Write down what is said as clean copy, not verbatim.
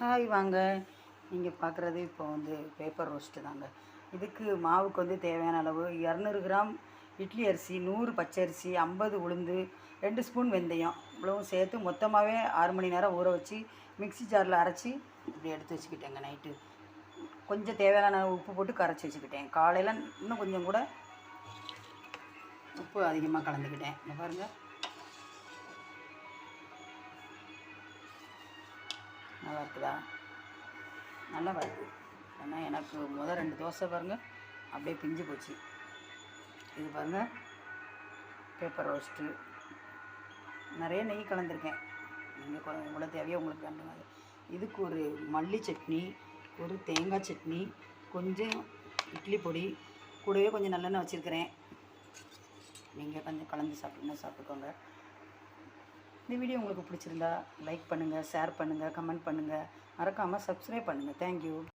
Hi வாங்க. நீங்கள் பார்க்குறது இப்போ வந்து பேப்பர் ரோஸ்ட்டு தாங்க. இதுக்கு மாவுக்கு வந்து தேவையான அளவு 200 கிராம் இட்லி அரிசி, 100 பச்சரிசி, 50 உளுந்து, 2 ஸ்பூன் வெந்தயம் இவ்வளவும் சேர்த்து மொத்தமாகவே 6 மணி நேரம் ஊற வச்சு மிக்ஸி ஜாரில் அரைச்சி இப்படி எடுத்து வச்சுக்கிட்டேங்க. நைட்டு கொஞ்சம் தேவையான உப்பு போட்டு கரைச்சி வச்சுக்கிட்டேன். காலையில் இன்னும் கொஞ்சம் கூட உப்பு அதிகமாக கலந்துக்கிட்டேன். இந்த பாருங்கள், நல்லா இருக்குதா? நல்லா வருது. ஏன்னா எனக்கு முதல் 2 தோசை பாருங்கள் அப்படியே பிஞ்சு போச்சு. இது பாருங்கள் பேப்பர் ரோஸ்ட்டு. நிறைய நெய் கலந்துருக்கேன். நீங்கள் எவ்வளோ தேவையோ உங்களுக்கு வேண்டுங்க. இதுக்கு ஒரு மல்லி சட்னி, ஒரு தேங்காய் சட்னி, கொஞ்சம் இட்லி பொடி, கூடவே கொஞ்சம் நல்லெண்ணெய் வச்சுருக்கிறேன். நீங்கள் கொஞ்சம் கலந்து சாப்பிட்டுக்கோங்க. இந்த வீடியோ உங்களுக்கு பிடிச்சிருந்தா லைக் பண்ணுங்கள், ஷேர் பண்ணுங்கள், கமெண்ட் பண்ணுங்கள், மறக்காமல் சப்ஸ்கிரைப் பண்ணுங்கள். தேங்க்யூ.